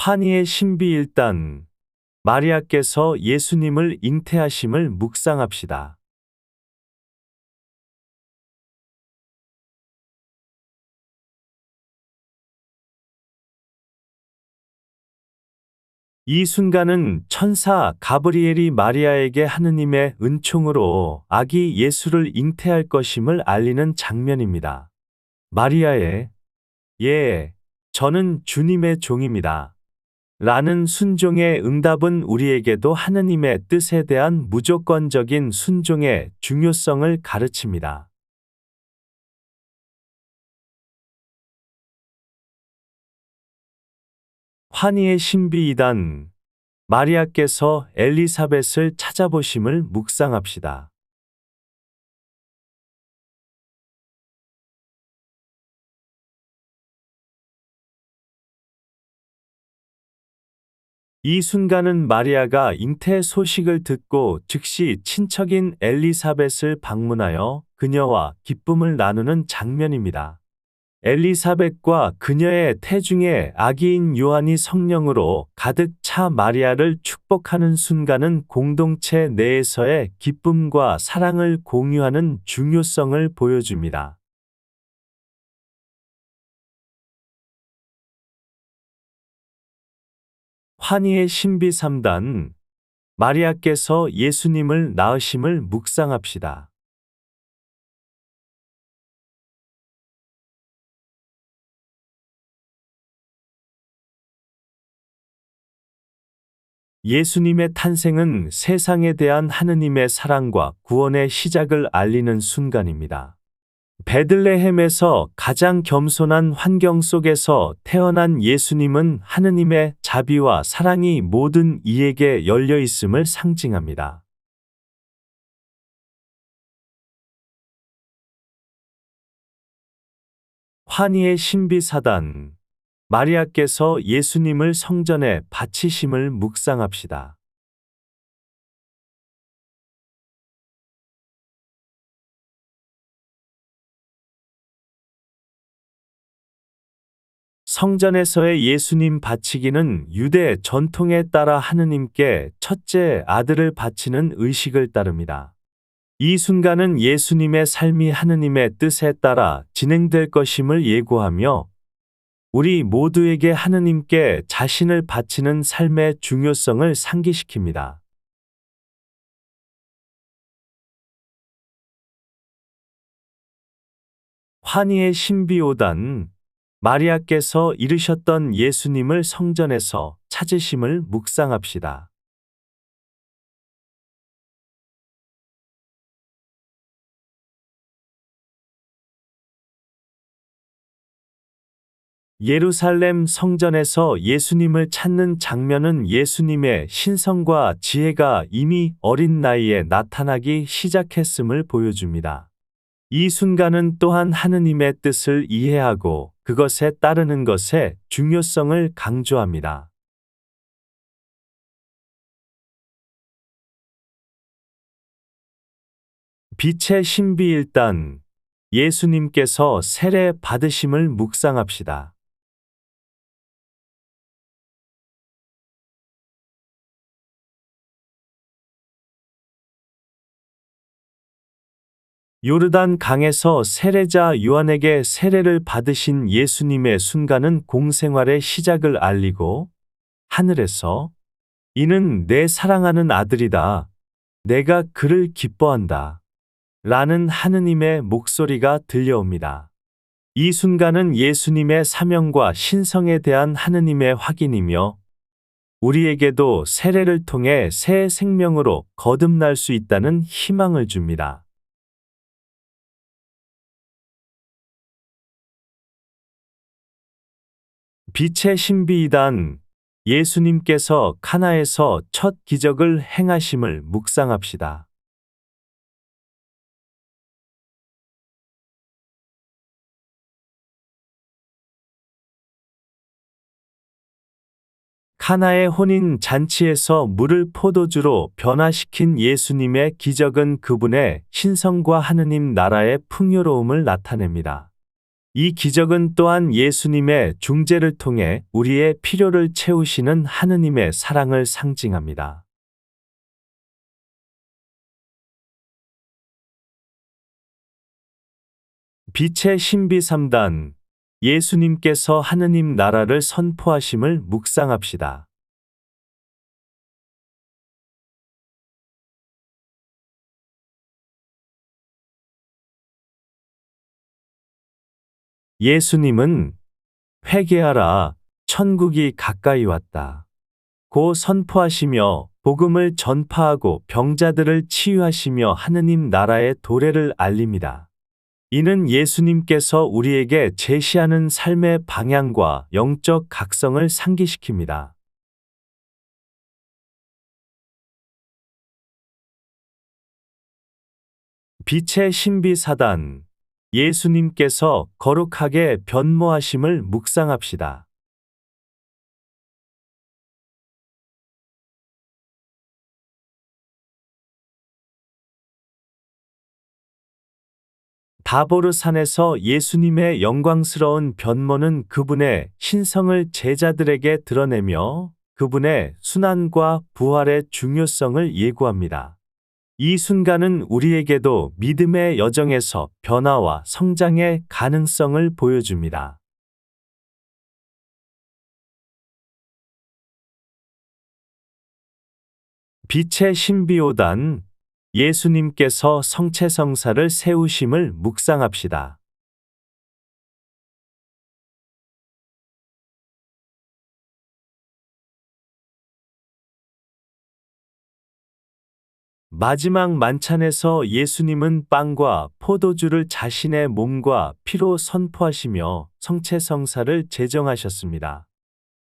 환희의 신비 1단 마리아께서 예수님을 잉태하심을 묵상합시다. 이 순간은 천사 가브리엘이 마리아에게 하느님의 은총으로 아기 예수를 잉태할 것임을 알리는 장면입니다. 마리아의 예, 저는 주님의 종입니다. 라는 순종의 응답은 우리에게도 하느님의 뜻에 대한 무조건적인 순종의 중요성을 가르칩니다. 환희의 신비 2단 마리아께서 엘리사벳을 찾아보심을 묵상합시다. 이 순간은 마리아가 잉태 소식을 듣고 즉시 친척인 엘리사벳을 방문하여 그녀와 기쁨을 나누는 장면입니다. 엘리사벳과 그녀의 태중에 아기인 요한이 성령으로 가득 차 마리아를 축복하는 순간은 공동체 내에서의 기쁨과 사랑을 공유하는 중요성을 보여줍니다. 환희의 신비 3단 마리아께서 예수님을 낳으심을 묵상합시다. 예수님의 탄생은 세상에 대한 하느님의 사랑과 구원의 시작을 알리는 순간입니다. 베들레헴에서 가장 겸손한 환경 속에서 태어난 예수님은 하느님의 자비와 사랑이 모든 이에게 열려 있음을 상징합니다. 환희의 신비 4단 마리아께서 예수님을 성전에 바치심을 묵상합시다. 성전에서의 예수님 바치기는 유대 전통에 따라 하느님께 첫째 아들을 바치는 의식을 따릅니다. 이 순간은 예수님의 삶이 하느님의 뜻에 따라 진행될 것임을 예고하며 우리 모두에게 하느님께 자신을 바치는 삶의 중요성을 상기시킵니다. 환희의 신비 5단 마리아께서 이르셨던 예수님을 성전에서 찾으심을 묵상합시다. 예루살렘 성전에서 예수님을 찾는 장면은 예수님의 신성과 지혜가 이미 어린 나이에 나타나기 시작했음을 보여줍니다. 이 순간은 또한 하느님의 뜻을 이해하고 그것에 따르는 것의 중요성을 강조합니다. 빛의 신비 1단 예수님께서 세례 받으심을 묵상합시다. 요르단 강에서 세례자 요한에게 세례를 받으신 예수님의 순간은 공생활의 시작을 알리고 하늘에서 이는 내 사랑하는 아들이다. 내가 그를 기뻐한다. 라는 하느님의 목소리가 들려옵니다. 이 순간은 예수님의 사명과 신성에 대한 하느님의 확인이며 우리에게도 세례를 통해 새 생명으로 거듭날 수 있다는 희망을 줍니다. 빛의 신비 2단 예수님께서 카나에서 첫 기적을 행하심을 묵상합시다. 카나의 혼인 잔치에서 물을 포도주로 변화시킨 예수님의 기적은 그분의 신성과 하느님 나라의 풍요로움을 나타냅니다. 이 기적은 또한 예수님의 중재를 통해 우리의 필요를 채우시는 하느님의 사랑을 상징합니다. 빛의 신비 3단. 예수님께서 하느님 나라를 선포하심을 묵상합시다. 예수님은 회개하라, 천국이 가까이 왔다 고 선포하시며 복음을 전파하고 병자들을 치유하시며 하느님 나라의 도래를 알립니다. 이는 예수님께서 우리에게 제시하는 삶의 방향과 영적 각성을 상기시킵니다. 빛의 신비 4단. 예수님께서 거룩하게 변모하심을 묵상합시다. 다보르 산에서 예수님의 영광스러운 변모는 그분의 신성을 제자들에게 드러내며 그분의 순환과 부활의 중요성을 예고합니다. 이 순간은 우리에게도 믿음의 여정에서 변화와 성장의 가능성을 보여줍니다. 빛의 신비 5단. 예수님께서 성체성사를 세우심을 묵상합시다. 마지막 만찬에서 예수님은 빵과 포도주를 자신의 몸과 피로 선포하시며 성체성사를 제정하셨습니다.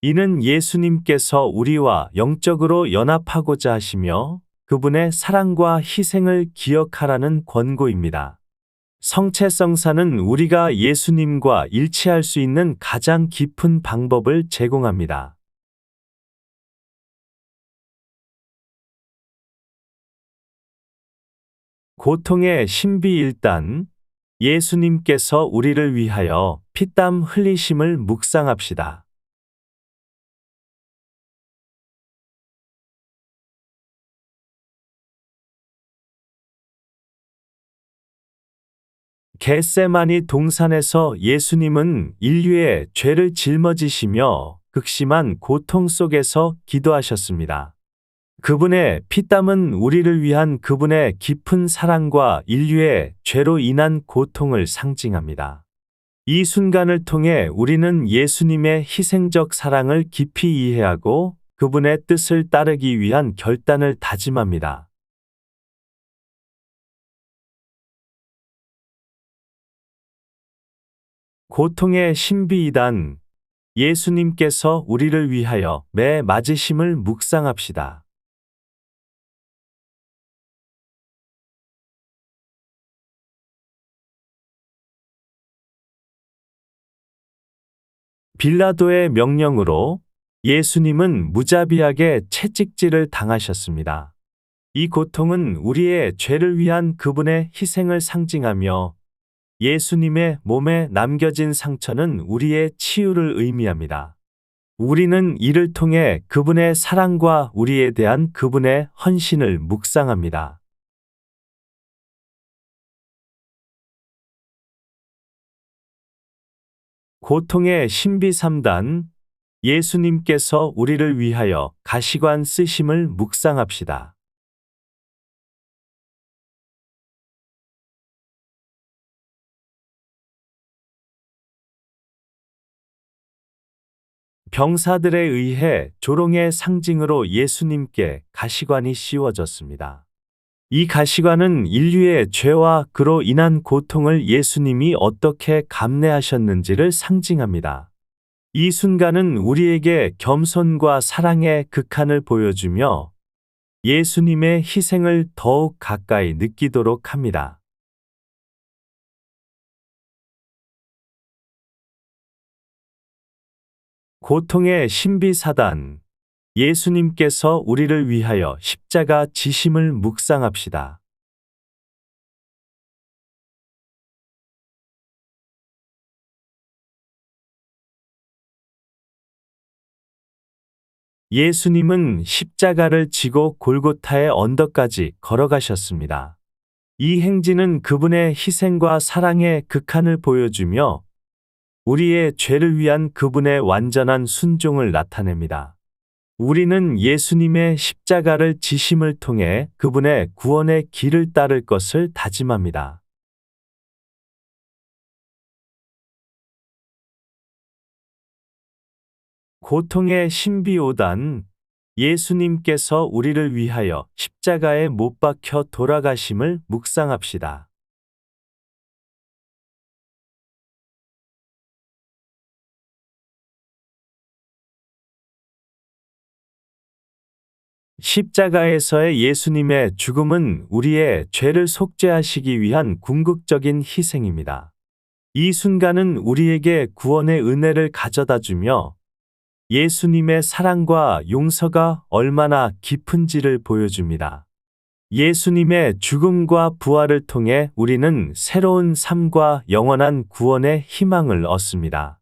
이는 예수님께서 우리와 영적으로 연합하고자 하시며 그분의 사랑과 희생을 기억하라는 권고입니다. 성체성사는 우리가 예수님과 일치할 수 있는 가장 깊은 방법을 제공합니다. 고통의 신비 1단. 예수님께서 우리를 위하여 피땀 흘리심을 묵상합시다. 겟세마니 동산에서 예수님은 인류의 죄를 짊어지시며 극심한 고통 속에서 기도하셨습니다. 그분의 피땀은 우리를 위한 그분의 깊은 사랑과 인류의 죄로 인한 고통을 상징합니다. 이 순간을 통해 우리는 예수님의 희생적 사랑을 깊이 이해하고 그분의 뜻을 따르기 위한 결단을 다짐합니다. 고통의 신비 2단. 예수님께서 우리를 위하여 매 맞으심을 묵상합시다. 빌라도의 명령으로 예수님은 무자비하게 채찍질을 당하셨습니다. 이 고통은 우리의 죄를 위한 그분의 희생을 상징하며 예수님의 몸에 남겨진 상처는 우리의 치유를 의미합니다. 우리는 이를 통해 그분의 사랑과 우리에 대한 그분의 헌신을 묵상합니다. 고통의 신비 3단. 예수님께서 우리를 위하여 가시관 쓰심을 묵상합시다. 병사들에 의해 조롱의 상징으로 예수님께 가시관이 씌워졌습니다. 이 가시관은 인류의 죄와 그로 인한 고통을 예수님이 어떻게 감내하셨는지를 상징합니다. 이 순간은 우리에게 겸손과 사랑의 극한을 보여주며 예수님의 희생을 더욱 가까이 느끼도록 합니다. 고통의 신비 4단. 예수님께서 우리를 위하여 십자가 지심을 묵상합시다. 예수님은 십자가를 지고 골고타의 언덕까지 걸어가셨습니다. 이 행진은 그분의 희생과 사랑의 극한을 보여주며 우리의 죄를 위한 그분의 완전한 순종을 나타냅니다. 우리는 예수님의 십자가를 지심을 통해 그분의 구원의 길을 따를 것을 다짐합니다. 고통의 신비 5단 예수님께서 우리를 위하여 십자가에 못 박혀 돌아가심을 묵상합시다. 십자가에서의 예수님의 죽음은 우리의 죄를 속죄하시기 위한 궁극적인 희생입니다. 이 순간은 우리에게 구원의 은혜를 가져다 주며 예수님의 사랑과 용서가 얼마나 깊은지를 보여줍니다. 예수님의 죽음과 부활을 통해 우리는 새로운 삶과 영원한 구원의 희망을 얻습니다.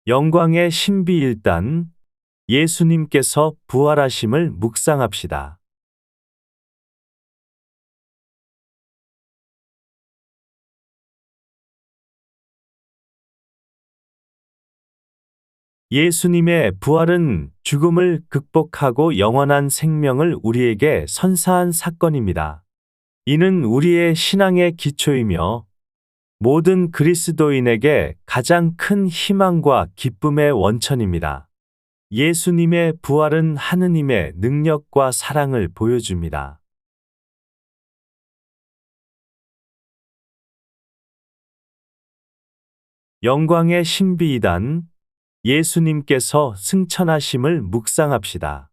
영광의 신비 1단 예수님께서 부활하심을 묵상합시다. 예수님의 부활은 죽음을 극복하고 영원한 생명을 우리에게 선사한 사건입니다. 이는 우리의 신앙의 기초이며 모든 그리스도인에게 가장 큰 희망과 기쁨의 원천입니다. 예수님의 부활은 하느님의 능력과 사랑을 보여줍니다. 영광의 신비 2단 예수님께서 승천하심을 묵상합시다.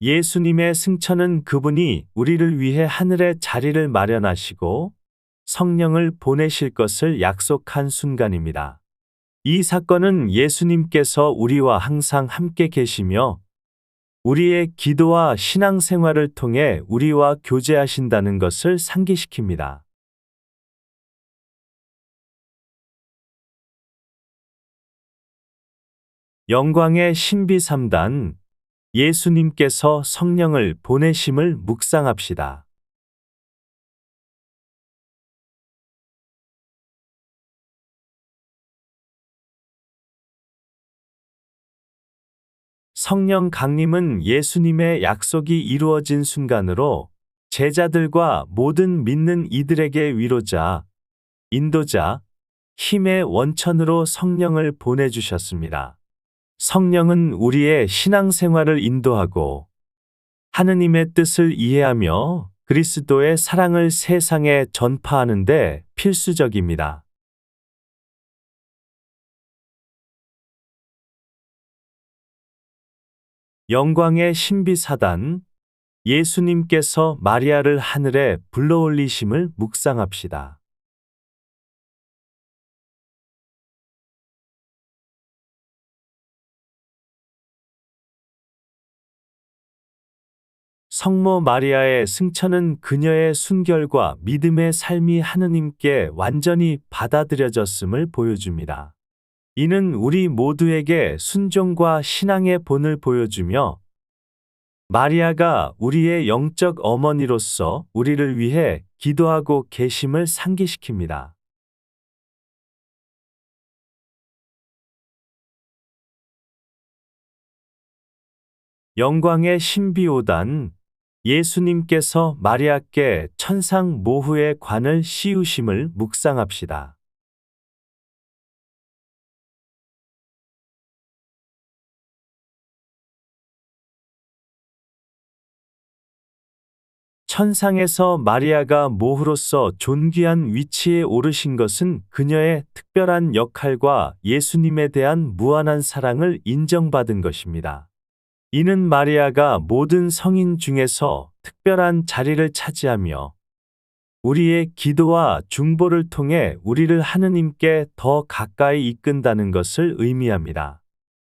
예수님의 승천은 그분이 우리를 위해 하늘에 자리를 마련하시고 성령을 보내실 것을 약속한 순간입니다. 이 사건은 예수님께서 우리와 항상 함께 계시며 우리의 기도와 신앙생활을 통해 우리와 교제하신다는 것을 상기시킵니다. 영광의 신비 3단 예수님께서 성령을 보내심을 묵상합시다. 성령 강림은 예수님의 약속이 이루어진 순간으로 제자들과 모든 믿는 이들에게 위로자, 인도자, 힘의 원천으로 성령을 보내주셨습니다. 성령은 우리의 신앙생활을 인도하고 하느님의 뜻을 이해하며 그리스도의 사랑을 세상에 전파하는 데 필수적입니다. 영광의 신비 4단 예수님께서 마리아를 하늘에 불러올리심을 묵상합시다. 성모 마리아의 승천은 그녀의 순결과 믿음의 삶이 하느님께 완전히 받아들여졌음을 보여줍니다. 이는 우리 모두에게 순종과 신앙의 본을 보여주며 마리아가 우리의 영적 어머니로서 우리를 위해 기도하고 계심을 상기시킵니다. 영광의 신비 5단 예수님께서 마리아께 천상 모후의 관을 씌우심을 묵상합시다. 천상에서 마리아가 모후로서 존귀한 위치에 오르신 것은 그녀의 특별한 역할과 예수님에 대한 무한한 사랑을 인정받은 것입니다. 이는 마리아가 모든 성인 중에서 특별한 자리를 차지하며 우리의 기도와 중보를 통해 우리를 하느님께 더 가까이 이끈다는 것을 의미합니다.